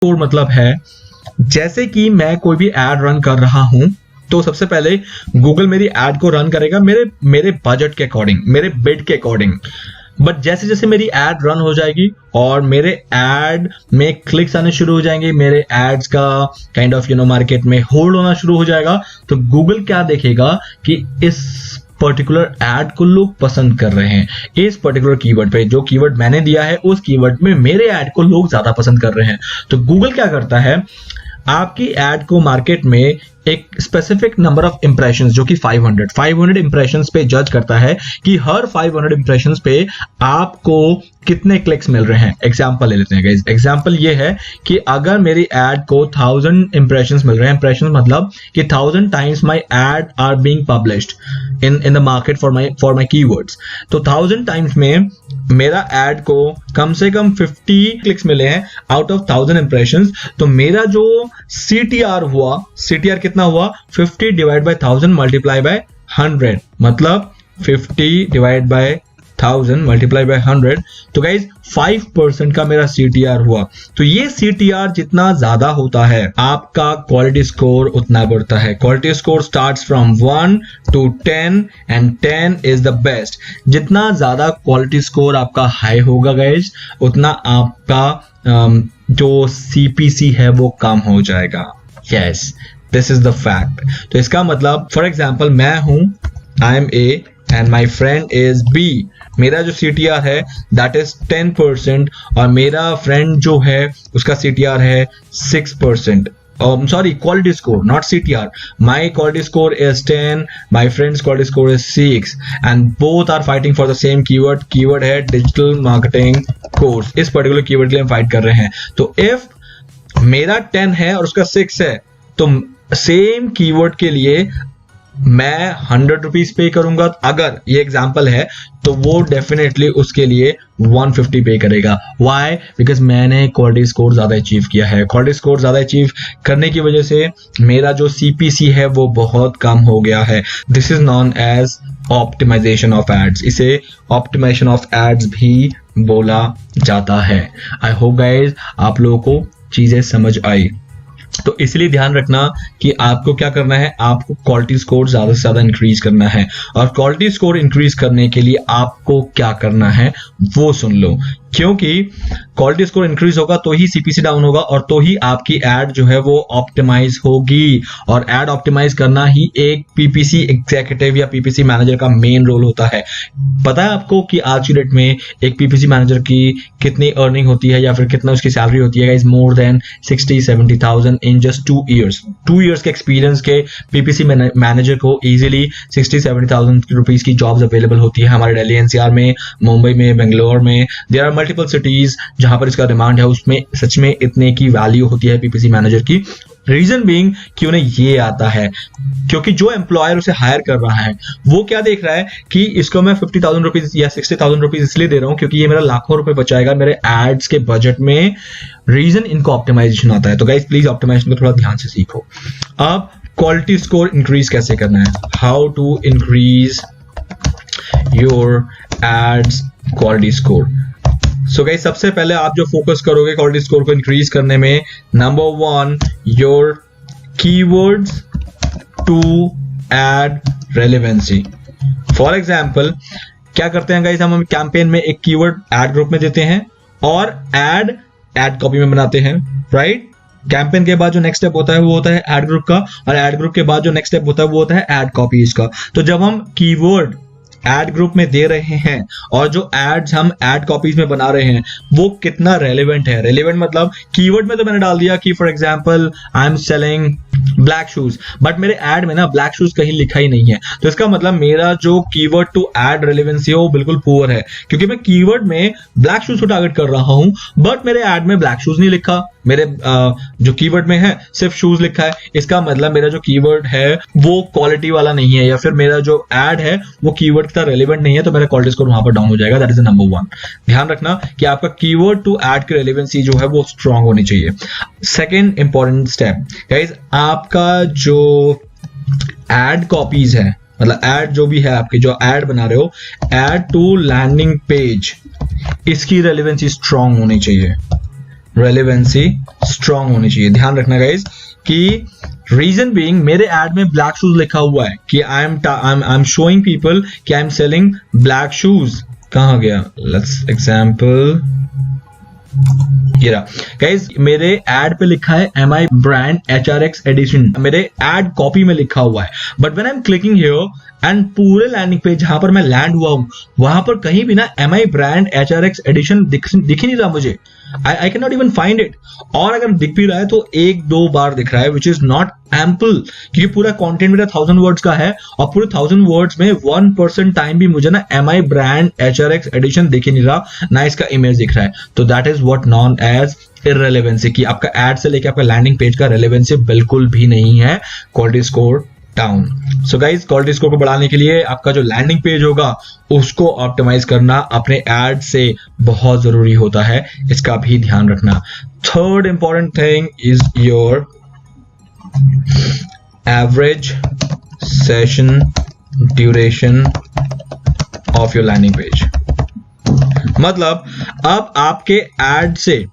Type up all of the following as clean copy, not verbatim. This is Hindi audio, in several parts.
स्कोर मतलब है जैसे कि मैं कोई भी एड रन कर रहा हूं तो सबसे पहले गूगल मेरी एड को रन करेगा मेरे बजट के अकॉर्डिंग, मेरे बिड के अकॉर्डिंग। बट जैसे जैसे मेरी एड रन हो जाएगी और मेरे एड में क्लिक्स आने शुरू हो जाएंगे, मेरे एड्स का काइंड ऑफ मार्केट में होल्ड होना शुरू हो जाएगा, तो गूगल क्या देखेगा कि इस पर्टिकुलर एड को लोग पसंद कर रहे हैं, इस पर्टिकुलर कीवर्ड पे, जो कीवर्ड मैंने दिया है उस कीवर्ड में मेरे एड को लोग ज्यादा पसंद कर रहे हैं। तो गूगल क्या करता है, आपकी एड को मार्केट में एक स्पेसिफिक नंबर ऑफ इंप्रेशंस जो कि 500 इंप्रेशंस पे जज करता है कि हर 500 इंप्रेशंस पे आपको कितने क्लिक्स मिल रहे हैं। एग्जांपल ले लेते हैं गाइस। एग्जांपल ये है कि अगर मेरी एड को 1000 इंप्रेशंस मिल रहे हैं, इंप्रेशंस मतलब कि 1000 times my ad are being published in the market for my keywords, तो 1000 टाइम्स में मेरा एड को कम से कम 50 क्लिक्स मिले हैं आउट ऑफ 1000 इंप्रेशंस, तो मेरा जो CTR हुआ, CTR कितना हुआ, 50 डिवाइड बाय 1000 मल्टीप्लाई बाय 100, मतलब 50 डिवाइड बाय 1000 मल्टीप्लाई बाय 100, तो गाइज 5% का मेरा CTR हुआ। तो ये CTR जितना ज्यादा होता है आपका क्वालिटी स्कोर उतना बढ़ता है। Quality score starts from 1 to 10 and 10 is the best. जितना ज्यादा क्वालिटी स्कोर आपका हाई होगा गाइज, उतना आपका जो CPC है वो कम हो जाएगा। Yes, this is the fact. तो इसका मतलब फॉर एग्जाम्पल मैं हूं, I am A and my friend is B, मेरा जो CTR है दैट इज 10% और मेरा फ्रेंड जो है उसका CTR है 6%। Sorry, quality score, not CTR. My quality score is 10, my friend's quality score is 6, and both are fighting for the same keyword. Keyword है digital marketing course. इस particular keyword के लिए हम fight कर रहे हैं। तो if मेरा 10 है और उसका 6 है, तो same keyword के लिए मैं 100 रुपीज पे करूंगा, अगर ये एग्जाम्पल है, तो वो डेफिनेटली उसके लिए 150 पे करेगा। वाई? बिकॉज मैंने क्वालिटी स्कोर ज्यादा अचीव किया है। क्वालिटी स्कोर ज्यादा अचीव करने की वजह से मेरा जो CPC है वो बहुत कम हो गया है। This is known as optimisation of ads. इसे ऑप्टिमाइजेशन ऑफ एड्स भी बोला जाता है। आई होप गाइज आप लोगों को चीजें समझ आई। तो इसलिए ध्यान रखना कि आपको क्या करना है, आपको क्वालिटी स्कोर ज्यादा से ज्यादा इंक्रीज करना है। और क्वालिटी स्कोर इंक्रीज करने के लिए आपको क्या करना है वो सुन लो, क्योंकि क्वालिटी स्कोर इंक्रीज होगा तो ही CPC डाउन होगा और तो ही आपकी एड जो है वो ऑप्टिमाइज होगी। और एड ऑप्टिमाइज करना ही एक PPC एग्जीक्यूटिव या PPC मैनेजर का मेन रोल होता है। पता है आपको कि आज की डेट में एक PPC मैनेजर की कितनी अर्निंग होती है या फिर कितना उसकी सैलरी होती है guys? More than 60-70,000 in just 2 years। 2 years के एक्सपीरियंस के PPC मैनेजर को इजिली 60-70,000 रुपीज की जॉब्स अवेलेबल होती है हमारे दिल्ली NCR में, मुंबई में, बेंगलोर में। देयर आर मल्टीपल सिटीज जहां पर इसका डिमांड है, उसमें सच में इतने की वैल्यू होती है PPC मैनेजर की। रीजन बीइंग कि उन्हें ये आता है, क्योंकि जो एम्प्लॉयर उसे हायर कर रहा है वो क्या देख रहा है कि इसको मैं 50,000 रुपीज या 60,000 रुपीज इसलिए दे रहा हूं क्योंकि ये मेरा लाखों रुपए बचाएगा मेरे एड्स के बजट में। रीजन इनको ऑप्टिमाइजेशन आता है। तो गाइस प्लीज ऑप्टिमाइजेशन को थोड़ा ध्यान से सीखो। अब क्वालिटी स्कोर इंक्रीज कैसे करना है, how to increase your ads quality score. So guys सबसे पहले आप जो फोकस करोगे क्वालिटी स्कोर को इंक्रीज करने में, number 1 your keywords to ad relevancy. For example क्या करते हैं गाइस, हम कैंपेन में एक कीवर्ड एड ग्रुप में देते हैं और एड कॉपी में बनाते हैं, राइट? कैंपेन के बाद जो नेक्स्ट स्टेप होता है वो होता है एड ग्रुप का, और एड ग्रुप के बाद जो नेक्स्ट स्टेप होता है वो होता है एड कॉपीज का। तो जब हम कीवर्ड एड ग्रुप में दे रहे हैं और जो एड्स हम एड कॉपीज में बना रहे हैं वो कितना रेलेवेंट है। रेलेवेंट मतलब कीवर्ड में तो मैंने डाल दिया कि for example I am selling black shoes, but मेरे एड में ना ब्लैक शूज कहीं लिखा ही नहीं है, तो इसका मतलब मेरा जो कीवर्ड टू एड रेलेवेंसी है वो बिल्कुल पुअर है, क्योंकि मैं कीवर्ड में ब्लैक शूज को टारगेट कर रहा हूं बट मेरे एड में ब्लैक शूज नहीं लिखा, मेरे जो कीवर्ड में है सिर्फ शूज लिखा है। इसका मतलब मेरा जो कीवर्ड है वो क्वालिटी वाला नहीं है, या फिर मेरा जो एड है वो कीवर्ड की तरह रेलेवेंट नहीं है, तो मेरा क्वालिटी स्कोर वहां पर डाउन हो जाएगा। That is the number 1। ध्यान रखना कि आपका कीवर्ड टू एड की रेलेवेंसी जो है वो स्ट्रांग होनी चाहिए। सेकेंड इंपॉर्टेंट स्टेप गाइस, आपका जो एड कॉपीज है, मतलब एड जो भी है आपके जो एड बना रहे हो, एड टू लैंडिंग पेज, इसकी रेलेवेंसी स्ट्रांग होनी चाहिए, रेलेवेंसी स्ट्रांग होनी चाहिए। ध्यान रखना गाइज कि रीजन बीइंग मेरे एड में ब्लैक शूज लिखा हुआ है कि आई एम शोइंग पीपल कि I am selling black shoes. कहां गया, लेट्स एग्जांपल, ये रहा गाइज, मेरे एड पे लिखा है MI ब्रांड HRX एडिशन, मेरे एड कॉपी में लिखा हुआ है। But when I am clicking here and पूरे लैंडिंग पेज जहां पर मैं लैंड हुआ हूं वहां पर कहीं भी ना MI ब्रांड HRX एडिशन दिख ही नहीं रहा मुझे। आई can not even find it. और अगर दिख भी रहा है तो 1-2 बार दिख रहा है, विच इज नॉट एम्पल, क्योंकि पूरा कंटेंट मेरा 1000 वर्ड्स का है और पूरे 1000 वर्ड्स में 1% टाइम भी मुझे ना MI ब्रांड HRX एडिशन दिख ही नहीं रहा, ना इसका इमेज दिख रहा है। तो that is what known as irrelevancy, कि आपका एड से लेके आपका लैंडिंग पेज का रेलेवेंसी बिल्कुल भी नहीं है। Quality score down. So guys, quality score को बढ़ाने के लिए आपका जो लैंडिंग पेज होगा उसको ऑप्टिमाइज करना अपने एड से बहुत जरूरी होता है, इसका भी ध्यान रखना। Third important thing is your average session duration of your landing page. मतलब अब आपके एड से,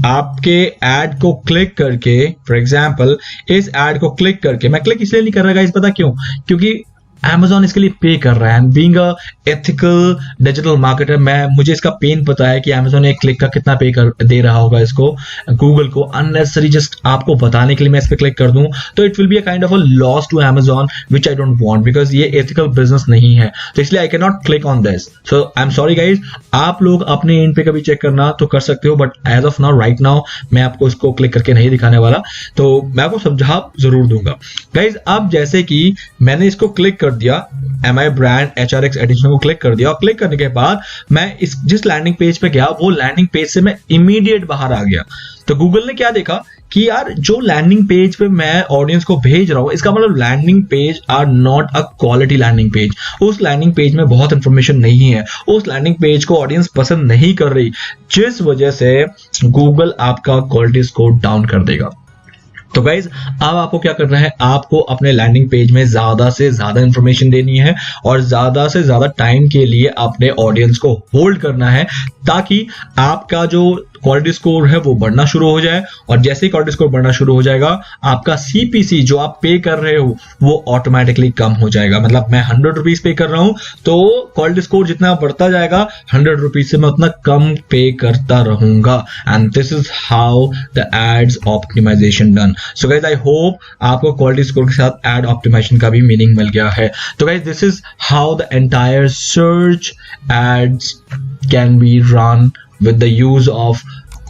आपके एड को क्लिक करके, फॉर एग्जाम्पल इस एड को क्लिक करके, मैं क्लिक इसलिए नहीं कर रहा गाइस, पता क्यों? क्योंकि Amazon इसके लिए पे कर रहा है। Being a ethical digital marketer, मुझे इसका पेन पता है कि Amazon एक क्लिक का कितना पे कर दे रहा होगा इसको, गूगल को। अननेसेसरी जस्ट आपको बताने के लिए मैं इस पे क्लिक कर दूं तो it will be a kind of a loss to Amazon which I don't want, because ये एथिकल बिजनेस नहीं है। तो इसलिए I can not click on this. So I am sorry guys, आप लोग अपने एंड पे कभी चेक करना तो कर सकते हो, but as of now, right now, मैं आपको इसको क्लिक करके नहीं दिखाने वाला, तो मैं आपको सुझाव जरूर दूंगा गाइज। अब जैसे कि मैंने इसको क्लिक कर दिया, MI ब्रांड HRX एडिशन को क्लिक कर दिया, और क्लिक करने के बाद मैं जिस लैंडिंग पेज पे गया वो लैंडिंग पेज से मैं इमीडिएट बाहर आ गया। तो गूगल ने क्या देखा कि यार जो लैंडिंग पेज पे मैं ऑडियंस को भेज रहा हूं, इसका मतलब landing page are not a quality landing page. उस लैंडिंग पेज में बहुत इंफॉर्मेशन नहीं है, उस लैंडिंग पेज को ऑडियंस पसंद नहीं कर रही, जिस वजह से गूगल आपका क्वालिटी स्कोर डाउन कर देगा। तो गाइज, अब आपको क्या करना है, आपको अपने लैंडिंग पेज में ज्यादा से ज्यादा इंफॉर्मेशन देनी है और ज्यादा से ज्यादा टाइम के लिए अपने ऑडियंस को होल्ड करना है, ताकि आपका जो क्वालिटी स्कोर है वो बढ़ना शुरू हो जाए। और जैसे ही क्वालिटी स्कोर बढ़ना शुरू हो जाएगा, आपका CPC जो आप पे कर रहे हो वो ऑटोमेटिकली कम हो जाएगा। मतलब मैं 100 रुपीज पे कर रहा हूं तो क्वालिटी स्कोर जितना बढ़ता जाएगा, 100 रुपीज से मैं उतना कम पे करता रहूंगा। And this is how the ads optimisation done. So guys, I hope आपको क्वालिटी स्कोर के साथ एड ऑप्टिमाइजेशन का भी मीनिंग मिल गया है। तो guys, this is how the entire search ads can be run with the use of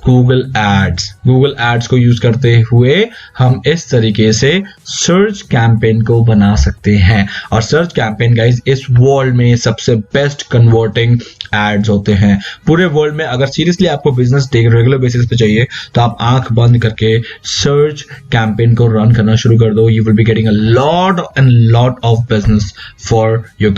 Google Ads। Google Ads को यूज करते हुए हम इस तरीके से सर्च कैंपेन को बना सकते हैं। और सर्च कैंपेन गाइज इस वर्ल्ड में सबसे बेस्ट कन्वर्टिंग एड्स होते हैं पूरे वर्ल्ड में। अगर सीरियसली आपको बिजनेस रेगुलर बेसिस पे चाहिए तो आप आंख बंद करके सर्च कैंपेन को रन करना शुरू कर दो। You will be getting a lot of business for your